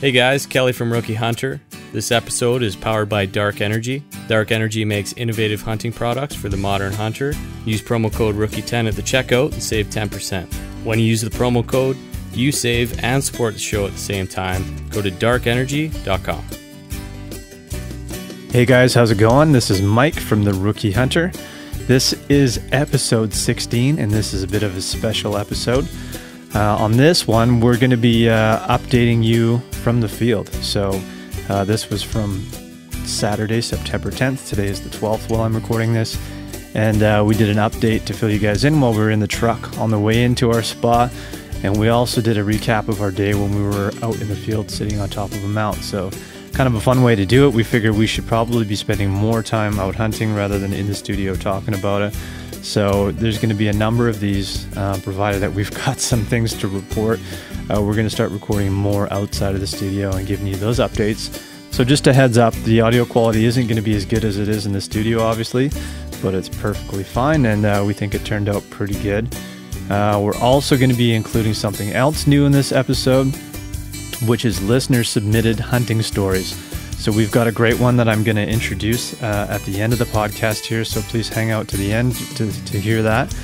Hey guys, Kelly from Rookie Hunter. This episode is powered by Dark Energy. Dark Energy makes innovative hunting products for the modern hunter. Use promo code ROOKIE10 at the checkout and save 10%. When you use the promo code, you save and support the show at the same time. Go to darkenergy.com. Hey guys, how's it going? This is Mike from the Rookie Hunter. This is episode 16, and this is a bit of a special episode. On this one, we're going to be updating you from the field. So this was from Saturday, September 10th. Today is the 12th while I'm recording this. And we did an update to fill you guys in while we were in the truck on the way into our spot. And we also did a recap of our day when we were out in the field sitting on top of a mount. So kind of a fun way to do it. We figured we should probably be spending more time out hunting rather than in the studio talking about it. So there's going to be a number of these, provided that we've got some things to report. We're going to start recording more outside of the studio and giving you those updates. So just a heads up, the audio quality isn't going to be as good as it is in the studio, obviously, but it's perfectly fine, and we think it turned out pretty good. We're also going to be including something else new in this episode, which is listener-submitted hunting stories. So we've got a great one that I'm going to introduce at the end of the podcast here, so please hang out to the end to hear that.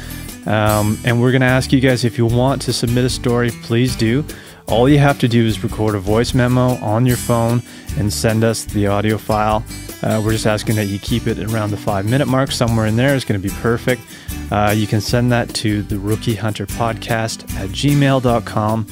And we're going to ask you guys, if you want to submit a story, please do. All you have to do is record a voice memo on your phone and send us the audio file. We're just asking that you keep it around the 5-minute mark. Somewhere in there is going to be perfect. You can send that to the rookiehunterpodcast@gmail.com.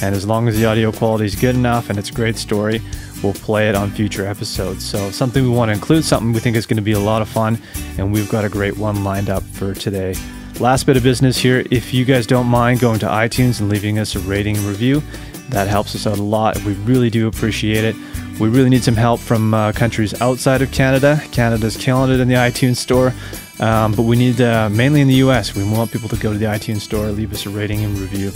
And as long as the audio quality is good enough and it's a great story, we'll play it on future episodes. So something we want to include, something we think is going to be a lot of fun, and we've got a great one lined up for today. Last bit of business here. If you guys don't mind going to iTunes and leaving us a rating and review, that helps us out a lot. We really do appreciate it. We really need some help from countries outside of Canada. Canada's killing it in the iTunes store, but we need mainly in the US. We want people to go to the iTunes store, leave us a rating and review.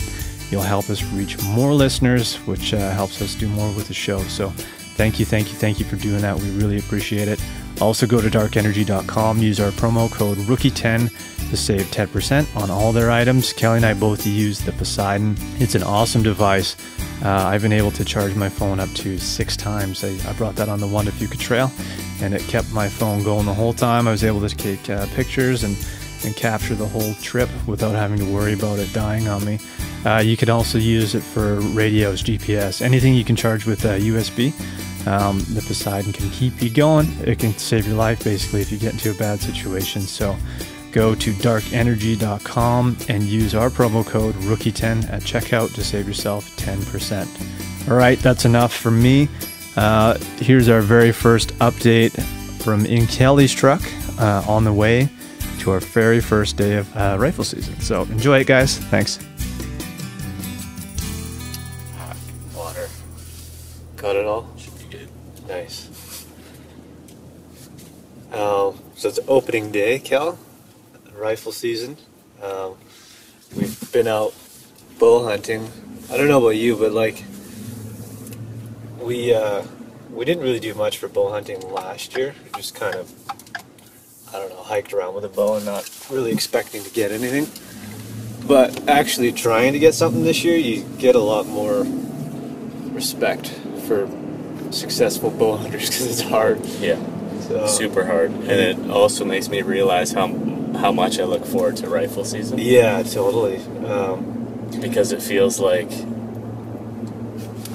You'll help us reach more listeners, which helps us do more with the show. So thank you for doing that. We really appreciate it. Also go to darkenergy.com, use our promo code ROOKIE10 to save 10% on all their items. Kelly and I both use the Poseidon. It's an awesome device. I've been able to charge my phone up to 6 times. I brought that on the One to Fuca Trail, and it kept my phone going the whole time. I was able to take pictures and capture the whole trip without having to worry about it dying on me. You can also use it for radios, GPS, anything you can charge with USB. The Poseidon can keep you going. It can save your life basically if you get into a bad situation. So go to darkenergy.com and use our promo code ROOKIE10 at checkout to save yourself 10%. All right, that's enough from me. Here's our very first update from in Kelly's truck on the way to our very first day of rifle season. So enjoy it, guys. Thanks. Water. Got it all? Should be good. Nice. So it's opening day, Kel. Rifle season. We've been out bow hunting. I don't know about you, but like we didn't really do much for bow hunting last year. We just kind of, I don't know, hiked around with a bow and not really expecting to get anything. But actually trying to get something this year, you get a lot more respect for successful bow hunters because it's hard. Yeah, So, super hard. And it also makes me realize how much I look forward to rifle season. yeah, totally. Because it feels like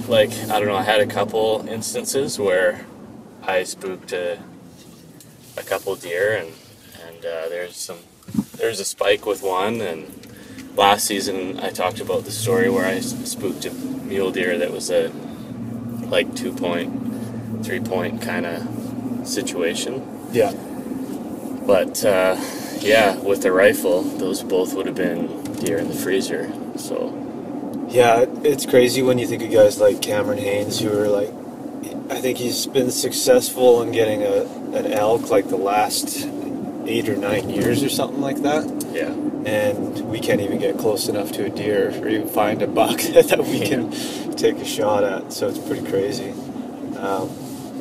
I don't know, I had a couple instances where I spooked a couple deer, and there's a spike with one. And last season I talked about the story where I spooked a mule deer that was a like 2-point, 3-point kind of situation. Yeah. But yeah, with the rifle, those both would have been deer in the freezer. So Yeah, it's crazy when you think of guys like Cameron Haynes, who are like, I think he's been successful in getting an elk like the last 8 or 9 years or something like that. yeah. And we can't even get close enough to a deer or even find a buck that we can take a shot at. So it's pretty crazy.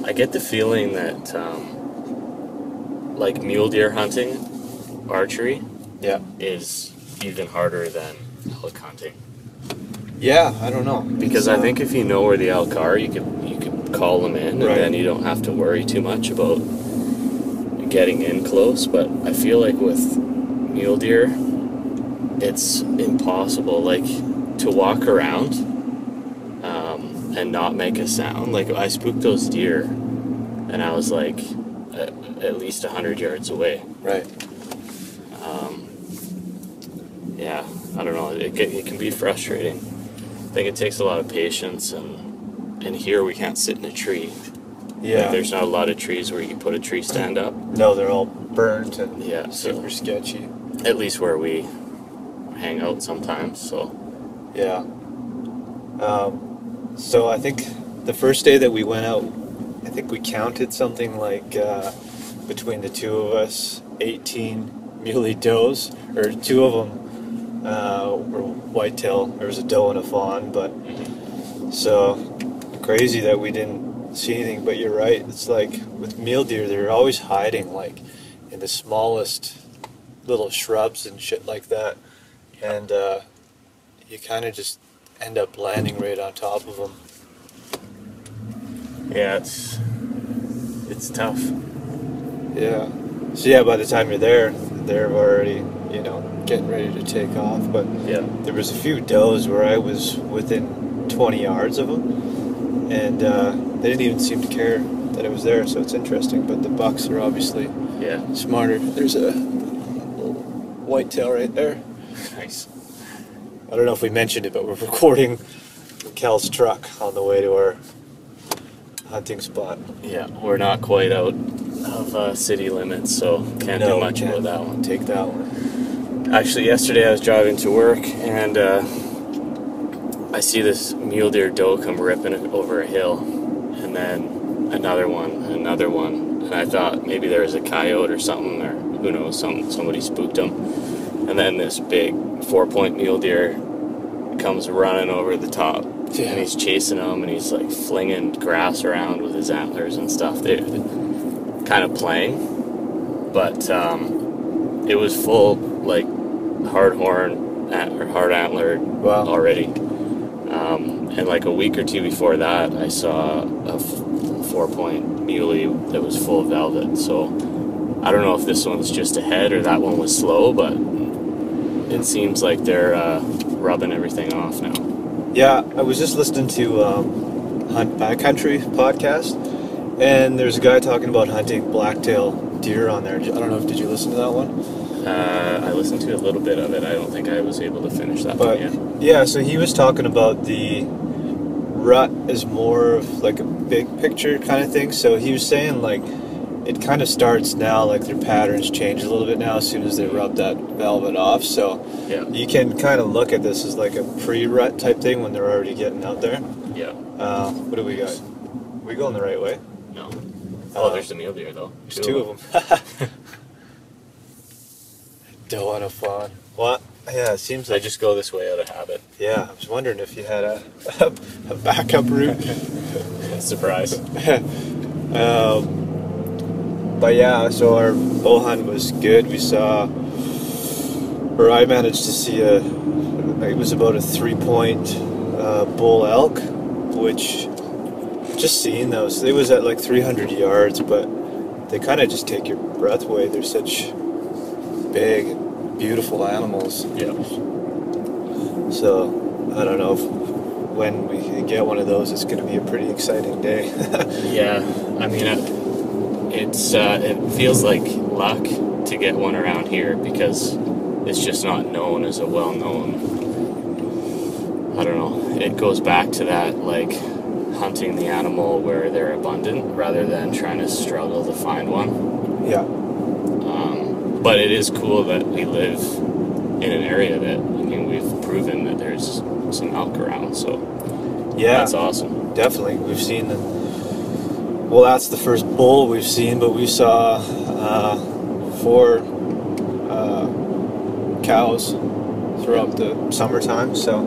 I get the feeling that like mule deer hunting, archery, Yeah. is even harder than elk hunting. Yeah, I don't know. Because I think if you know where the elk are, you could call them in, and then you don't have to worry too much about getting in close. But I feel like with mule deer, it's impossible, like, to walk around and not make a sound. Like, I spooked those deer, and I was like at least 100 yards away. Right. Yeah, I don't know. It can be frustrating. I think it takes a lot of patience, and here we can't sit in a tree. Yeah. Like, there's not a lot of trees where you can put a tree stand up. No, they're all burnt and super so, sketchy. At least where we hang out sometimes, so. Yeah. So I think the first day that we went out, I think we counted something like, between the two of us, 18 muley does, or two of them were whitetail. There was a doe and a fawn, but so crazy that we didn't see anything. But you're right, it's like with mule deer, they're always hiding like in the smallest little shrubs and shit like that, and you kind of just end up landing right on top of them. Yeah, it's tough. Yeah. So yeah, by the time you're there, they're already, getting ready to take off. But Yeah. there was a few does where I was within 20 yards of them, and they didn't even seem to care that I was there. So it's interesting. But the bucks are obviously smarter. There's a little whitetail right there. Nice. I don't know if we mentioned it, but we're recording Kel's truck on the way to our hunting spot. Yeah, we're not quite out of city limits, so can't do much about that one. Take that one. Actually, yesterday I was driving to work, and I see this mule deer doe come ripping over a hill, and then another one, and I thought maybe there was a coyote or something, or who knows, somebody spooked him. And then this big 4-point mule deer comes running over the top, and he's chasing him, and he's like flinging grass around with his antlers and stuff. They're kind of playing, but it was full, like, hard antlered already. And like a week or two before that, I saw a 4-point muley that was full of velvet. So I don't know if this one's just ahead or that one was slow, but it seems like they're rubbing everything off now. Yeah, I was just listening to Hunt Backcountry podcast, and there's a guy talking about hunting blacktail deer on there. I don't know if did you listen to that one? I listened to a little bit of it. I don't think I was able to finish that one yet. Yeah, so he was talking about the rut as more of like a big picture kind of thing. So he was saying like it kind of starts now, like their patterns change a little bit now as soon as they rub that velvet off. So you can kind of look at this as like a pre-rut type thing when they're already getting out there. Yeah. What do we got? Are we going the right way? No. Oh, there's the mule deer though. There's two of them. Doe and a fawn. What? Yeah, it seems like... I just go this way out of habit. Yeah, I was wondering if you had a backup route. Surprise. But yeah, so our bow hunt was good. We saw... Or I managed to see it was about a 3-point bull elk, which... Just seeing those, it was at like 300 yards, but they kind of just take your breath away. They're such big, beautiful animals. Yeah. So, I don't know if when we can get one of those, it's going to be a pretty exciting day. Yeah, I mean, it feels like luck to get one around here because it's just not known as a well-known, I don't know, it goes back to that, like, hunting the animal where they're abundant rather than trying to struggle to find one. Yeah. But it is cool that we live in an area that, I mean, we've proven that there's some elk around, so yeah, that's awesome. Definitely. We've seen well, that's the first bull we've seen, but we saw 4 cows throughout the summertime, so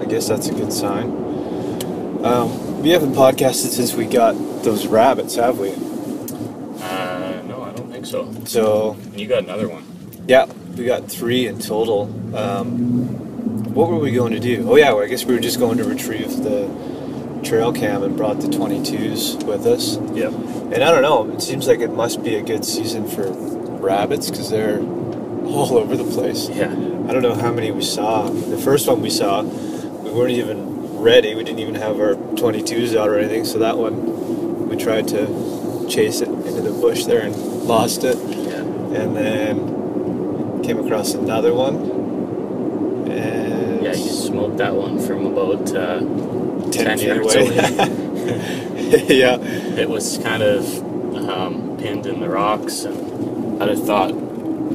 I guess that's a good sign. We haven't podcasted since we got those rabbits, have we? No, I don't think so. So You got another one. yeah, we got 3 in total. what were we going to do? Oh yeah, well, I guess we were just going to retrieve the trail cam and brought the 22s with us. Yep. And I don't know, it seems like it must be a good season for rabbits because they're all over the place. Yeah. I don't know how many we saw. The first one we saw, we weren't even ready. We didn't even have our 22s out or anything. So that one, we tried to chase it into the bush there and lost it. Yeah. And then came across another one. And Yeah, you smoked that one from about 10 feet yards away. away. Yeah. It was kind of pinned in the rocks, and I'd have thought,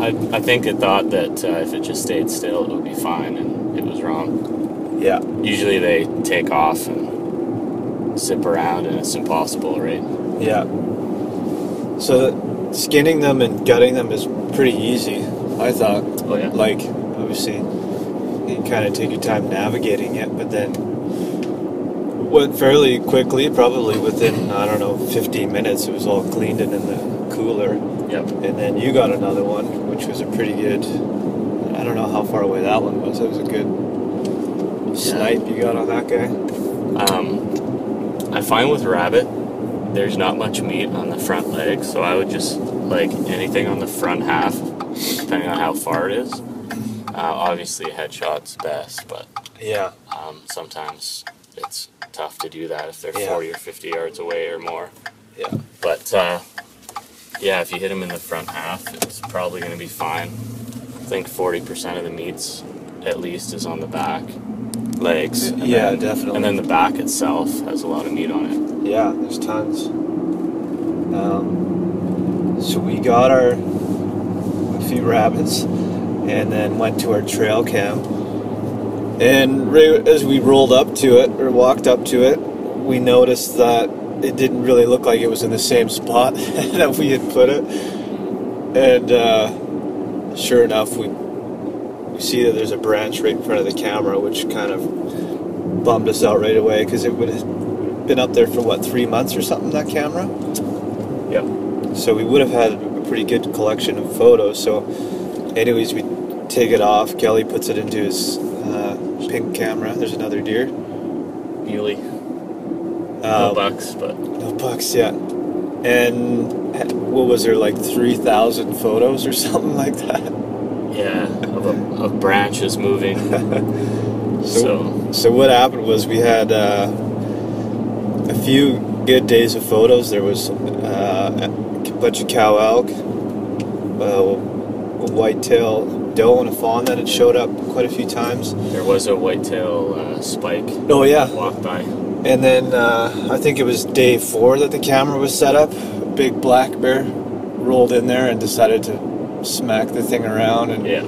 I think it thought that if it just stayed still, it would be fine, and it was wrong. Yeah. Usually they take off and zip around, and it's impossible, right? Yeah. So skinning them and gutting them is pretty easy, I thought. Oh, yeah. Like, obviously, you kind of take your time navigating it, but then went fairly quickly, probably within, I don't know, 15 minutes, it was all cleaned and in the cooler. Yep. And then you got another one, which was a pretty good, I don't know how far away that one was. It was a good snipe you got on that guy. I find with rabbit, there's not much meat on the front legs, so I would just, like, anything on the front half, depending on how far it is. Obviously, headshot's best, but Yeah. sometimes it's tough to do that if they're Yeah. 40 or 50 yards away or more. Yeah. But yeah, if you hit them in the front half, it's probably going to be fine. I think 40% of the meats, at least, is on the back legs. And Yeah, then, definitely. And then the back itself has a lot of meat on it. Yeah, there's tons. So we got a few rabbits and then went to our trail cam. And right as we rolled up to it, or walked up to it, we noticed that it didn't really look like it was in the same spot that we had put it. And sure enough, we see that there's a branch right in front of the camera, which kind of bummed us out right away because it would have been up there for, what, 3 months or something, that camera? Yep. So we would have had a pretty good collection of photos. So anyways, we take it off. Kelly puts it into his pink camera. There's another deer. Muley. No bucks, but No bucks, yeah. And what was there, like 3,000 photos or something like that? yeah, of branches moving. So what happened was we had a few good days of photos. There was a bunch of cow elk, a whitetail doe and a fawn that had showed up quite a few times. There was a whitetail spike Oh yeah. walk by. And then I think it was day 4 that the camera was set up. A big black bear rolled in there and decided to smack the thing around. And Yeah.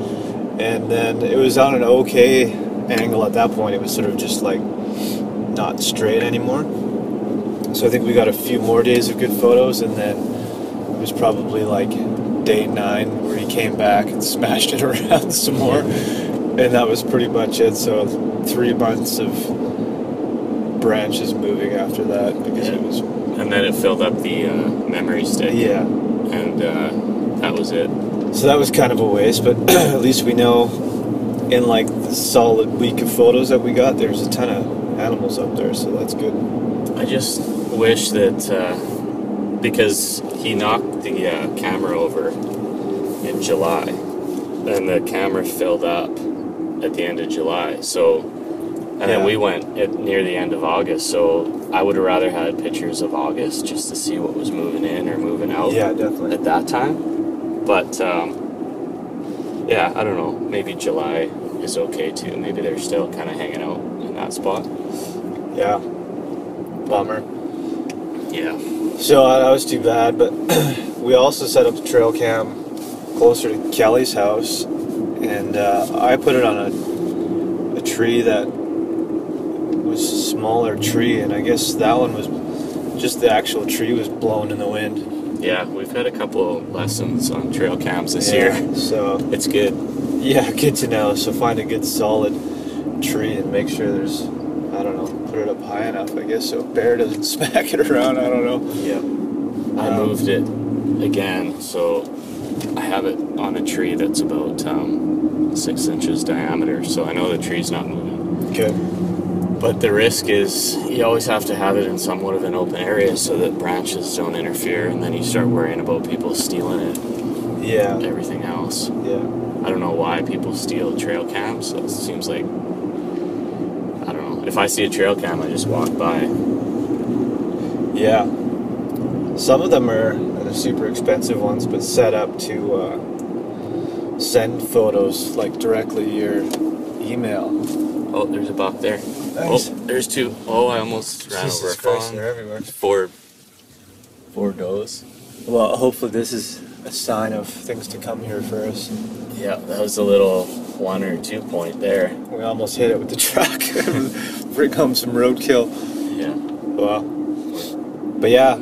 and then it was on an okay angle at that point. It was sort of just like not straight anymore. So I think we got a few more days of good photos, and then it was probably like day 9 where he came back and smashed it around some more. And that was pretty much it. So 3 months of branches moving after that because it was, And then it filled up the memory stick. yeah. And that was it. So that was kind of a waste, but at least we know in like the solid week of photos that we got, there's a ton of animals up there, so that's good. I just wish that because he knocked the camera over in July, and the camera filled up at the end of July. So, and then Yeah. we went at near the end of August. So I would have rather had pictures of August just to see what was moving in or moving out. Yeah, definitely. At that time. But yeah, I don't know. Maybe July is okay too. Maybe they're still kind of hanging out in that spot. Yeah. Bummer. Yeah. So that was too bad, but we also set up the trail cam closer to Kelly's house, and I put it on a tree that was a smaller tree, and I guess that one was just the actual tree was blown in the wind. Yeah, we've had a couple lessons on trail cams this year. So It's good. yeah, good to know. So find a good solid tree and make sure there's, I don't know, put it up high enough, I guess, so a bear doesn't smack it around. I don't know. Yeah. I moved it again, so I have it on a tree that's about 6 inches diameter, so I know the tree's not moving. Okay. But the risk is you always have to have it in somewhat of an open area so that branches don't interfere, and then you start worrying about people stealing it, Yeah. everything else. Yeah. I don't know why people steal trail cams. It seems like, I don't know. If I see a trail cam, I just walk by. Yeah. Some of them are the super expensive ones, but set up to send photos like directly to your email. Oh, there's a buck there. Nice. Oh, there's 2. Oh, I almost ran over a Jesus Christ, fawn. they're everywhere. 4 does. Well, hopefully this is a sign of things to come here for us. Yeah, that was a little 1 or 2 point there. We almost hit it with the truck. Bring home some roadkill. Yeah. Wow. But yeah,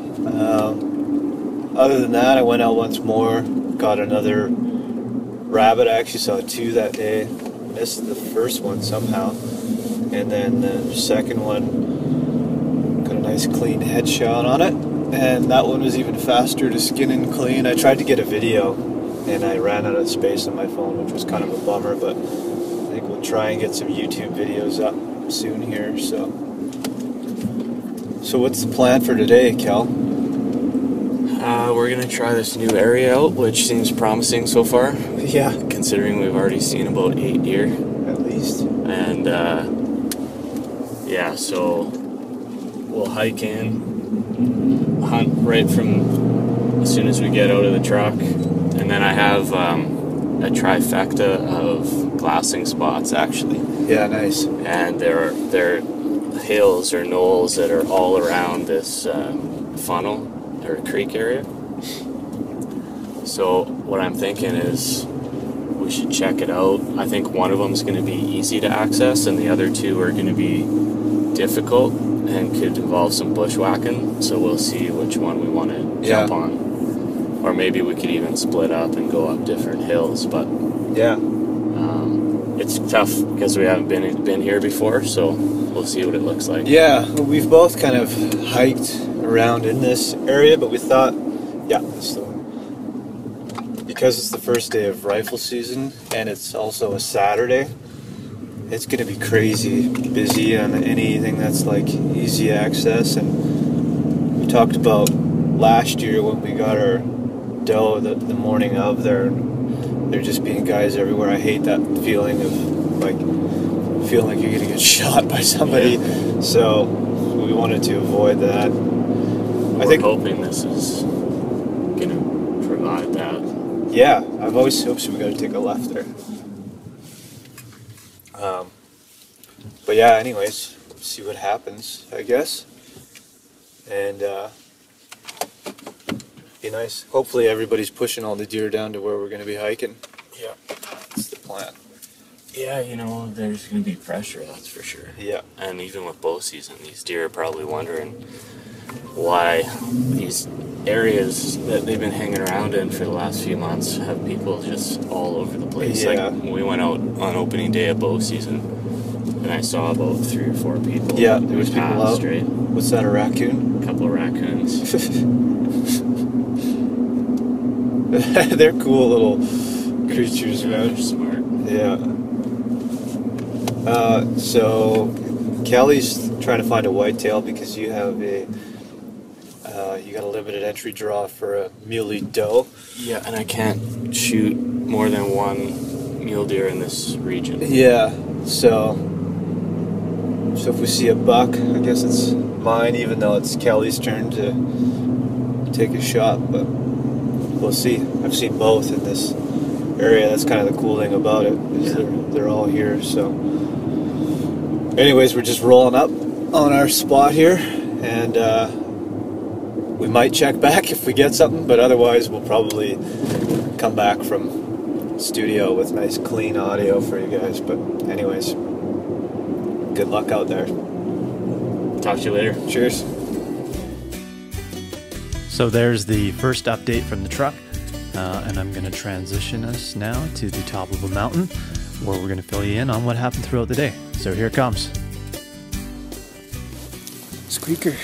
other than that, I went out once more, got another rabbit. I actually saw 2 that day. Missed the first one somehow. And then the second one, got a nice clean headshot on it. And that one was even faster to skin and clean. I tried to get a video, and I ran out of space on my phone, which was kind of a bummer, but I think we'll try and get some YouTube videos up soon here. So what's the plan for today, Kel? We're going to try this new area out, which seems promising so far, Yeah, considering we've already seen about 8 deer. at least. And, yeah, so we'll hike in, hunt right from as soon as we get out of the truck, and then I have a trifecta of glassing spots, actually. Yeah, nice. And they're hills or knolls that are all around this funnel or creek area. So what I'm thinking is we should check it out. I think one of them is going to be easy to access, and the other 2 are going to be difficult and could involve some bushwhacking. So we'll see which one we want to jump on, or maybe we could even split up and go up different hills. But Yeah. it's tough because we haven't been here before, so we'll see what it looks like. Yeah, we've both kind of hiked around in this area, but we thought, yeah, this is the one. Because it's the first day of rifle season, and it's also a Saturday, it's going to be crazy busy on anything that's like easy access. And we talked about last year when we got our doe the morning of there just being guys everywhere. I hate that feeling of like feeling like you're going to get shot by somebody. Yeah. So we wanted to avoid that. We're hoping this is going to provide that. Yeah, I've always hoped so. We got to take a left there. But yeah, anyways, see what happens, I guess. And be nice. Hopefully everybody's pushing all the deer down to where we're going to be hiking. Yeah. That's the plan. Yeah, there's going to be pressure, that's for sure. Yeah. And even with bow season, these deer are probably wondering why these areas that they've been hanging around in for the last few months have people just all over the place. Yeah. Like, we went out on opening day of bow season, and I saw about 3 or 4 people. Yeah, there was people out. Straight. What's that, a raccoon? A couple of raccoons. They're cool little creatures, man. They're smart. Yeah. So Kelly's trying to find a whitetail because you have you got a limited entry draw for a muley doe. Yeah, and I can't shoot more than 1 mule deer in this region. Yeah. So if we see a buck, I guess it's mine, even though it's Kelly's turn to take a shot. But we'll see. I've seen both in this area. That's kind of the cool thing about it, is they're all here. So anyways, we're just rolling up on our spot here, and we might check back if we get something, but otherwise we'll probably come back from studio with nice clean audio for you guys. But anyways, good luck out there. Talk to you later. Cheers. So there's the first update from the truck, and I'm going to transition us now to the top of a mountain where we're going to fill you in on what happened throughout the day. So here it comes. Squeaker.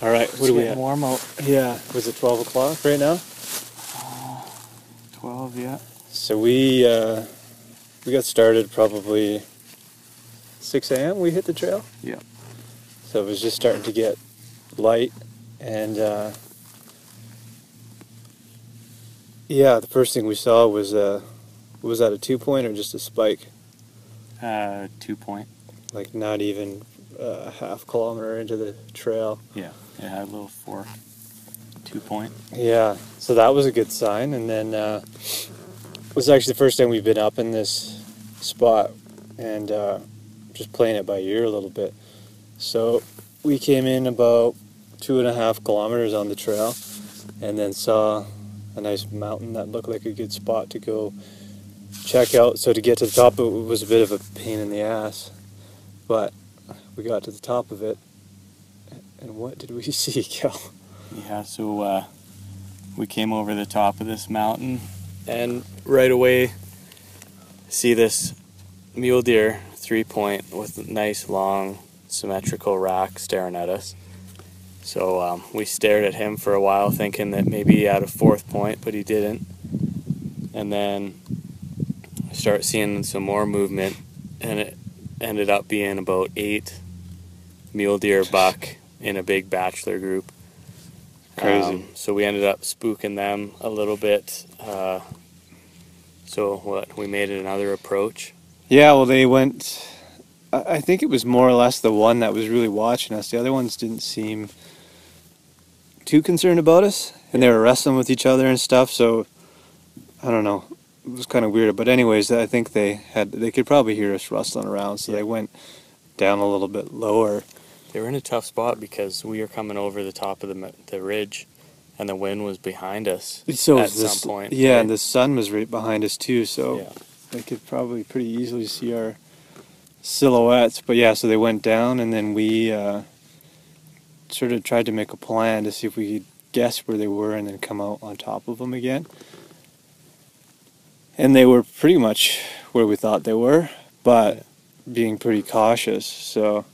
All right, what do we have? Warm out. Yeah, was it 12 o'clock right now? 12, yeah. So we got started probably 6 a.m. we hit the trail. Yeah. So it was just starting to get light, and yeah, the first thing we saw was that a 2-point or just a spike? 2-point. Like not even a half kilometer into the trail. Yeah, it had a little 2-point. Yeah, so that was a good sign. And then it was actually the first time we've been up in this spot, and just playing it by ear a little bit. So we came in about 2.5 kilometers on the trail, and then saw a nice mountain that looked like a good spot to go check out. So to get to the top of it was a bit of a pain in the ass, but we got to the top of it, and what did we see, Cal? Yeah, so we came over the top of this mountain, and right away see this mule deer 3-point with a nice long symmetrical rack staring at us. So we stared at him for a while, thinking that maybe he had a 4th point, but he didn't. And then start seeing some more movement, and it ended up being about 8 mule deer buck in a big bachelor group. Crazy. So we ended up spooking them a little bit. So we made another approach. Yeah, well, they went. I think it was more or less the one that was really watching us. The other ones didn't seem too concerned about us, and they were wrestling with each other and stuff. So I don't know. It was kind of weird. But anyways, I think they could probably hear us rustling around, so they went down a little bit lower. They were in a tough spot because we were coming over the top of the ridge, and the wind was behind us So at some point. Yeah, right? and the sun was right behind us too, so Yeah. they could probably pretty easily see our silhouettes. But yeah, so they went down, and then we sort of tried to make a plan to see if we could guess where they were and then come out on top of them again. And they were pretty much where we thought they were, but being pretty cautious, so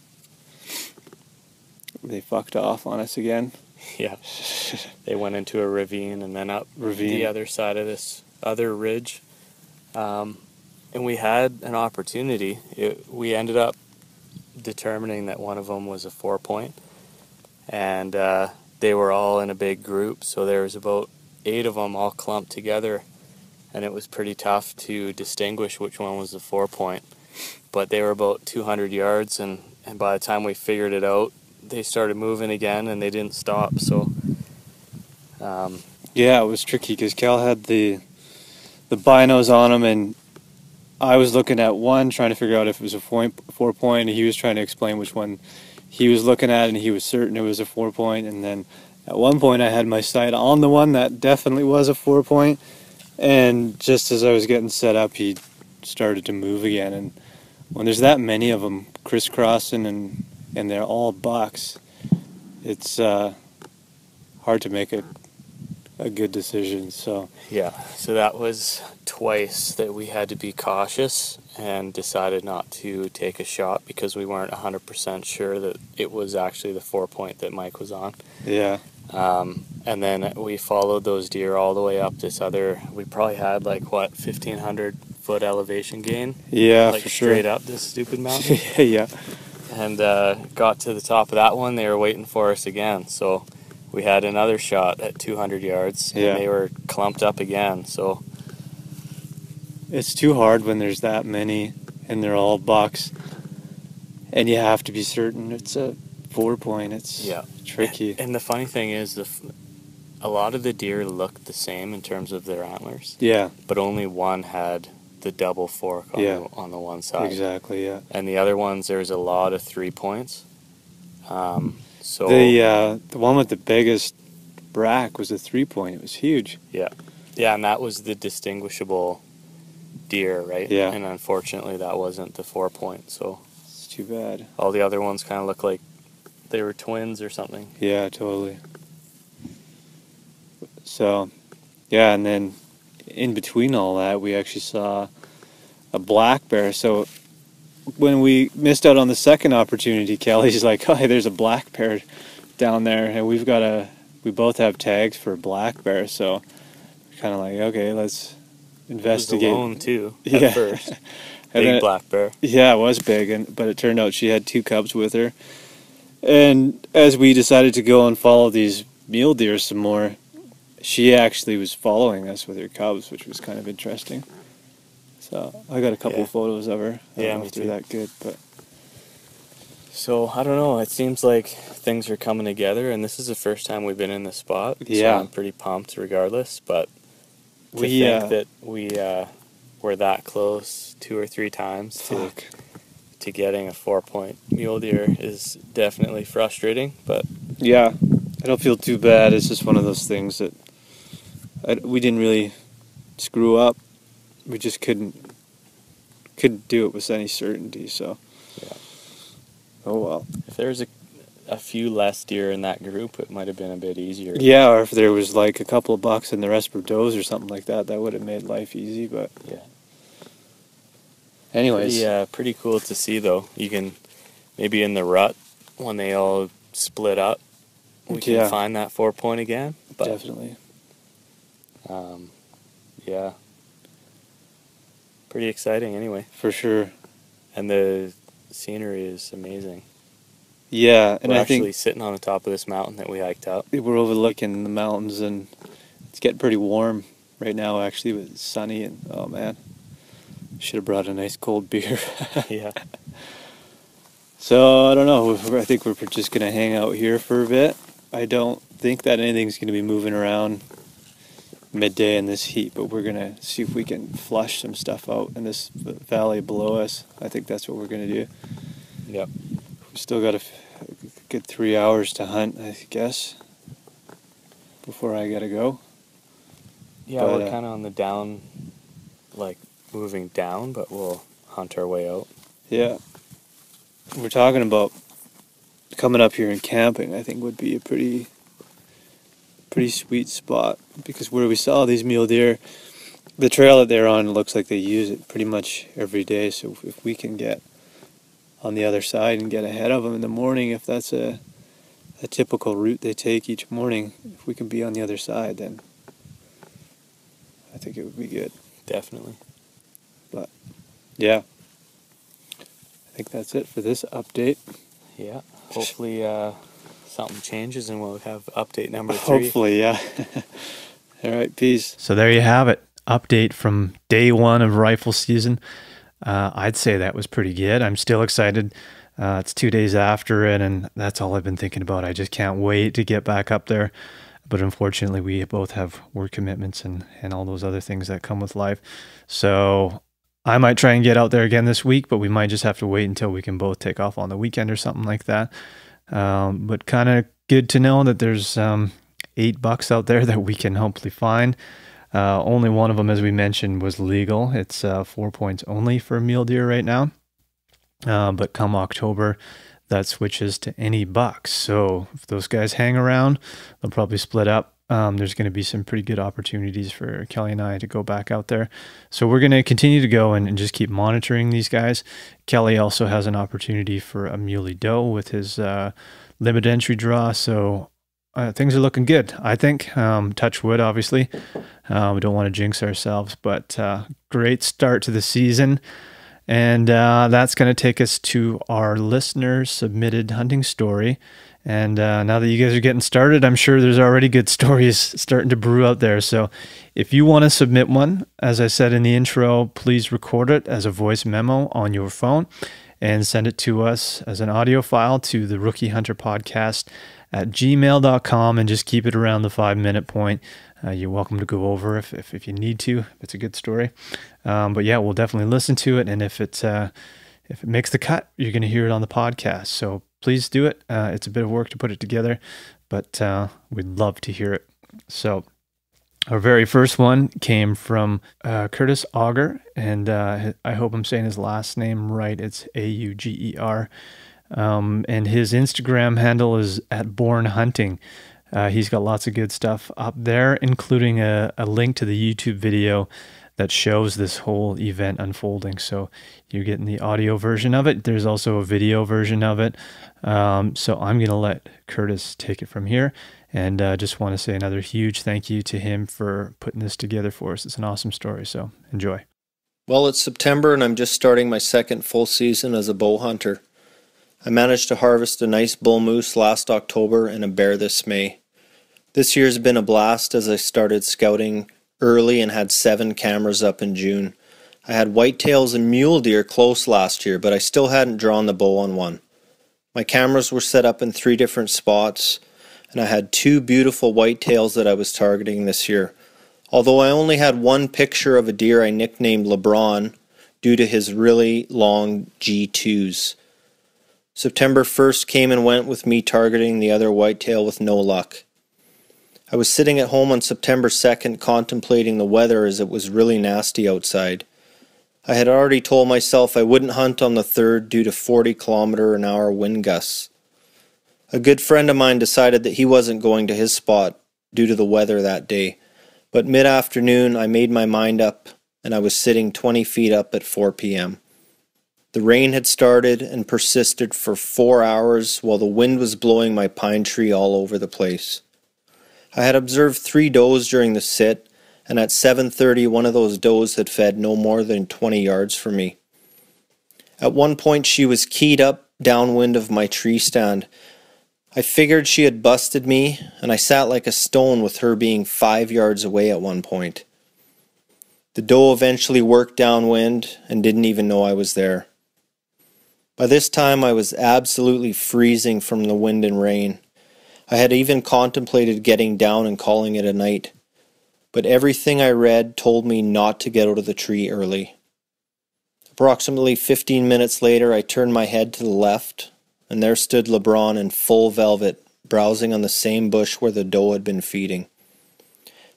they fucked off on us again. Yeah. They went into a ravine and then up the other side of this other ridge. And we had an opportunity. We ended up determining that one of them was a 4-point. And they were all in a big group, so there was about 8 of them all clumped together. And it was pretty tough to distinguish which one was the 4-point. But they were about 200 yards, and by the time we figured it out, they started moving again, and they didn't stop. So yeah, it was tricky because Cal had the binos on him, and I was looking at one trying to figure out if it was a 4-point, and he was trying to explain which one he was looking at, and he was certain it was a 4-point. And then at one point I had my sight on the one that definitely was a 4-point, and just as I was getting set up, he started to move again. And when there's that many of them crisscrossing and they're all bucks, it's hard to make a good decision. So yeah, so that was twice that we had to be cautious and decided not to take a shot because we weren't 100% sure that it was actually the 4-point that Mike was on. yeah, And then we followed those deer all the way up this other, we probably had 1,500 foot elevation gain. yeah, for straight sure. up this stupid mountain. Yeah, And got to the top of that one, they were waiting for us again. So we had another shot at 200 yards, Yeah. and they were clumped up again. So it's too hard when there's that many and they're all bucks, and you have to be certain it's a 4-point. It's tricky. And the funny thing is, a lot of the deer looked the same in terms of their antlers, Yeah, but only one had the double fork on the one side. exactly. Yeah. And the other ones, there was a lot of 3-points. So The one with the biggest brack was a 3-point. It was huge. yeah, and that was the distinguishable deer, right? Yeah. And unfortunately, that wasn't the 4-point. So It's too bad. all the other ones kind of looked like they were twins or something. Yeah, totally. So, yeah, and then in between all that, we actually saw a black bear. So when we missed out on the second opportunity, Kelly's like, "Oh, hey, there's a black bear down there," and we both have tags for black bear. So we're kind of like, okay, let's investigate. It was alone too at Yeah. first. And Big then- black bear. Yeah, it was big, but it turned out she had 2 cubs with her. And as we decided to go and follow these mule deer some more, she actually was following us with her cubs, which was kind of interesting. So I got a couple Yeah. photos of her. I Yeah, don't know me if they're too. that good, but So I don't know. It seems like things are coming together, and this is the first time we've been in this spot. Yeah. So I'm pretty pumped, regardless. But to we think that we were that close 2 or 3 times fuck. to getting a 4-point mule deer is definitely frustrating. But Yeah, I don't feel too bad. It's just one of those things that we didn't really screw up. We just couldn't do it with any certainty. So, Yeah. Oh well. if there was a few less deer in that group, it might have been a bit easier. Yeah, or if there was like a couple of bucks and the rest were does or something like that, that would have made life easy. But Yeah. anyways, Pretty cool to see, though. You can maybe in the rut when they all split up, we can Yeah. find that 4-point again. But definitely. yeah, pretty exciting anyway. For sure. And the scenery is amazing. Yeah, and We're I actually think sitting on the top of this mountain that we hiked up. we're overlooking the mountains and it's getting pretty warm right now actually, but it's sunny and oh man. Should have brought a nice cold beer. Yeah. So I don't know. I think we're just gonna hang out here for a bit. I don't think that anything's gonna be moving around midday in this heat, but we're gonna see if we can flush some stuff out in this valley below us. I think that's what we're gonna do. Yep. We still got a good 3 hours to hunt, I guess, before I gotta go. Yeah, But, we're kind of on the down, like moving down, but we'll hunt our way out. Yeah, we're talking about coming up here and camping. I think would be a pretty sweet spot because where we saw these mule deer, the trail that they're on looks like they use it pretty much every day. So if we can get on the other side and get ahead of them in the morning, if that's a typical route they take each morning, if we can be on the other side, then I think it would be good. Definitely. Yeah, I think that's it for this update. Yeah. Hopefully something changes and we'll have update number 3. Hopefully, yeah. All right, peace. So there you have it. Update from day 1 of rifle season. I'd say that was pretty good. I'm still excited. It's 2 days after it, and that's all I've been thinking about. I just can't wait to get back up there. But unfortunately, we both have work commitments and all those other things that come with life. So I might try and get out there again this week, but we might just have to wait until we can both take off on the weekend or something like that. But kind of good to know that there's 8 bucks out there that we can hopefully find. Only one of them, as we mentioned, was legal. It's 4 points only for mule deer right now. But come October, that switches to any bucks. So if those guys hang around, they'll probably split up. There's going to be some pretty good opportunities for Kelly and I to go back out there. So we're going to continue to go and just keep monitoring these guys. Kelly also has an opportunity for a muley doe with his limited entry draw. So things are looking good, I think. Touch wood, obviously. We don't want to jinx ourselves, but great start to the season. And that's going to take us to our listener submitted hunting story. And now that you guys are getting started, I'm sure there's already good stories starting to brew out there. So if you want to submit one, as I said in the intro, please record it as a voice memo on your phone and send it to us as an audio file to the Rookie Hunter Podcast at gmail.com, and just keep it around the 5-minute point. You're welcome to go over if you need to, if it's a good story. But yeah, we'll definitely listen to it. And if it makes the cut, you're going to hear it on the podcast. So please do it. It's a bit of work to put it together, but we'd love to hear it. So our very first one came from Curtis Auger, and I hope I'm saying his last name right. It's Auger. And his Instagram handle is @BornHunting. He's got lots of good stuff up there, including a link to the YouTube video that shows this whole event unfolding. So you're getting the audio version of it. There's also a video version of it. So I'm going to let Curtis take it from here. And just want to say another huge thank you to him for putting this together for us. It's an awesome story. So enjoy. Well, it's September and I'm just starting my second full season as a bow hunter. I managed to harvest a nice bull moose last October and a bear this May. This year's been a blast as I started scouting early and had 7 cameras up in June. I had whitetails and mule deer close last year, but I still hadn't drawn the bow on one. My cameras were set up in 3 different spots, and I had 2 beautiful whitetails that I was targeting this year. Although I only had 1 picture of a deer I nicknamed LeBron due to his really long G2s. September 1st came and went with me targeting the other whitetail with no luck. I was sitting at home on September 2nd contemplating the weather as it was really nasty outside. I had already told myself I wouldn't hunt on the 3rd due to 40-kilometer-an-hour wind gusts. A good friend of mine decided that he wasn't going to his spot due to the weather that day, but mid-afternoon I made my mind up and I was sitting 20 feet up at 4 p.m. The rain had started and persisted for 4 hours while the wind was blowing my pine tree all over the place. I had observed 3 does during the sit, and at 7:30 one of those does had fed no more than 20 yards from me. At one point she was keyed up downwind of my tree stand. I figured she had busted me, and I sat like a stone with her being 5 yards away at one point. The doe eventually worked downwind and didn't even know I was there. By this time I was absolutely freezing from the wind and rain. I had even contemplated getting down and calling it a night, but everything I read told me not to get out of the tree early. Approximately 15 minutes later, I turned my head to the left, and there stood LeBron in full velvet, browsing on the same bush where the doe had been feeding.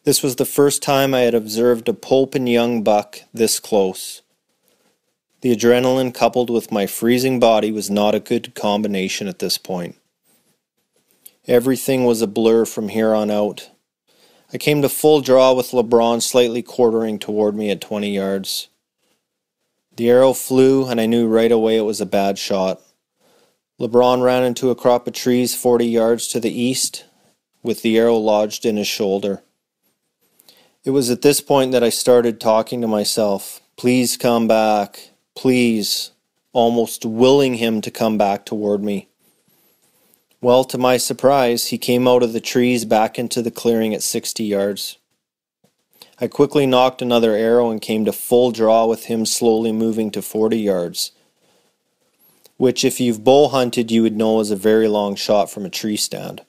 This was the first time I had observed a pope and young buck this close. The adrenaline coupled with my freezing body was not a good combination at this point. Everything was a blur from here on out. I came to full draw with LeBron slightly quartering toward me at 20 yards. The arrow flew and I knew right away it was a bad shot. LeBron ran into a crop of trees 40 yards to the east with the arrow lodged in his shoulder. It was at this point that I started talking to myself. Please come back. Please. Almost willing him to come back toward me. Well, to my surprise, he came out of the trees back into the clearing at 60 yards. I quickly nocked another arrow and came to full draw with him slowly moving to 40 yards, which if you've bow hunted you would know is a very long shot from a tree stand.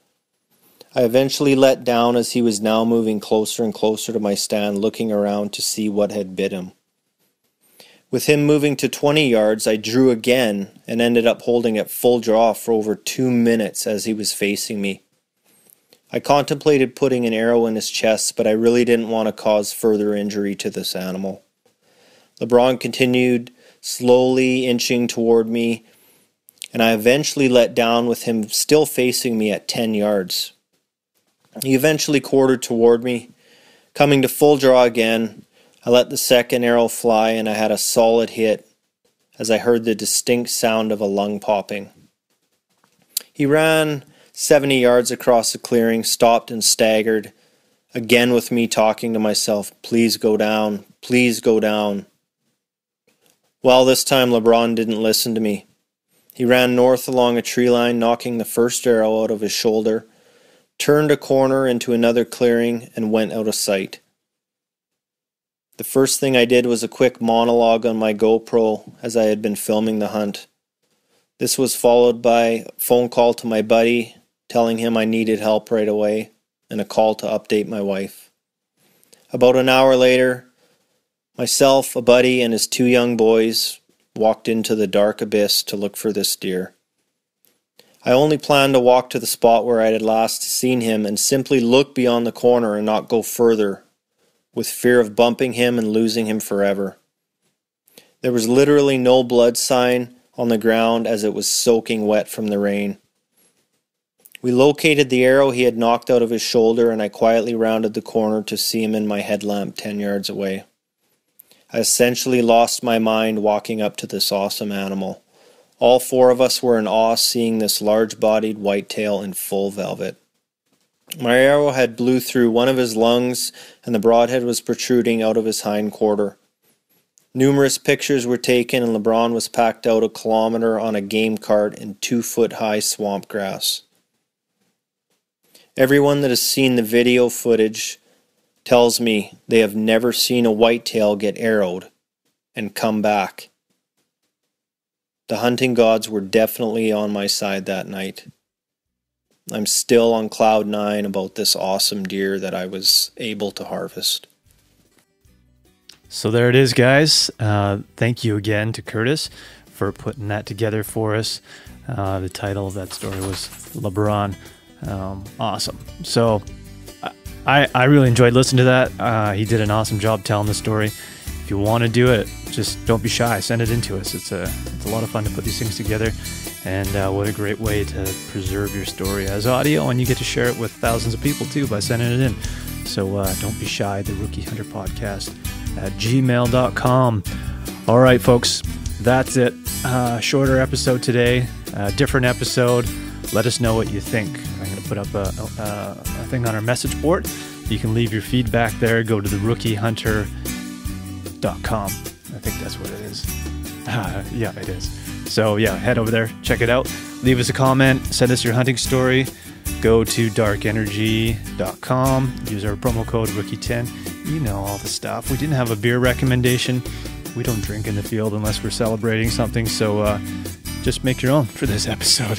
I eventually let down as he was now moving closer and closer to my stand, looking around to see what had bit him. With him moving to 20 yards, I drew again and ended up holding at full draw for over 2 minutes as he was facing me. I contemplated putting an arrow in his chest, but I really didn't want to cause further injury to this animal. LeBron continued slowly inching toward me, and I eventually let down with him still facing me at 10 yards. He eventually quartered toward me. Coming to full draw again, I let the second arrow fly and I had a solid hit as I heard the distinct sound of a lung popping. He ran 70 yards across the clearing, stopped and staggered, again with me talking to myself, please go down, please go down. Well, this time LeBron didn't listen to me. He ran north along a tree line, knocking the first arrow out of his shoulder, turned a corner into another clearing and went out of sight. The first thing I did was a quick monologue on my GoPro as I had been filming the hunt. This was followed by a phone call to my buddy, telling him I needed help right away, and a call to update my wife. About an hour later, myself, a buddy, and his 2 young boys walked into the dark abyss to look for this deer. I only planned to walk to the spot where I had last seen him and simply look beyond the corner and not go further, with fear of bumping him and losing him forever. There was literally no blood sign on the ground as it was soaking wet from the rain. We located the arrow he had knocked out of his shoulder and I quietly rounded the corner to see him in my headlamp 10 yards away. I essentially lost my mind walking up to this awesome animal. All 4 of us were in awe seeing this large-bodied whitetail in full velvet. My arrowhead blew through one of his lungs, and the broadhead was protruding out of his hind quarter. Numerous pictures were taken, and LeBron was packed out a kilometer on a game cart in 2-foot-high swamp grass. Everyone that has seen the video footage tells me they have never seen a whitetail get arrowed and come back. The hunting gods were definitely on my side that night. I'm still on cloud 9 about this awesome deer that I was able to harvest. So there it is, guys. Thank you again to Curtis for putting that together for us. The title of that story was LeBron. Awesome. So I really enjoyed listening to that. He did an awesome job telling the story. If you want to do it, just don't be shy. Send it in to us. It's a lot of fun to put these things together. And what a great way to preserve your story as audio. And you get to share it with thousands of people too by sending it in. So don't be shy. The Rookie Hunter Podcast at gmail.com. All right, folks. That's it. Shorter episode today. Different episode. Let us know what you think. I'm going to put up a thing on our message board. You can leave your feedback there. Go to theRookieHunter.com. I think that's what it is. Yeah, it is. So yeah, head over there, check it out. Leave us a comment, send us your hunting story. Go to darkenergy.com. Use our promo code Rookie10. You know all the stuff. We didn't have a beer recommendation. We don't drink in the field unless we're celebrating something. So just make your own for this episode.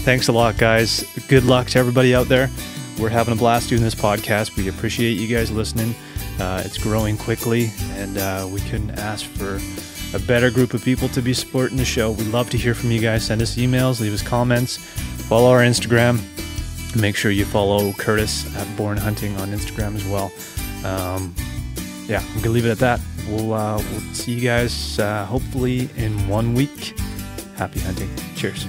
Thanks a lot, guys. Good luck to everybody out there. We're having a blast doing this podcast. We appreciate you guys listening. It's growing quickly, and we couldn't ask for a better group of people to be supporting the show. We'd love to hear from you guys. Send us emails, leave us comments, follow our Instagram. Make sure you follow Curtis at Born Hunting on Instagram as well. Yeah, I'm going to leave it at that. We'll see you guys hopefully in 1 week. Happy hunting. Cheers.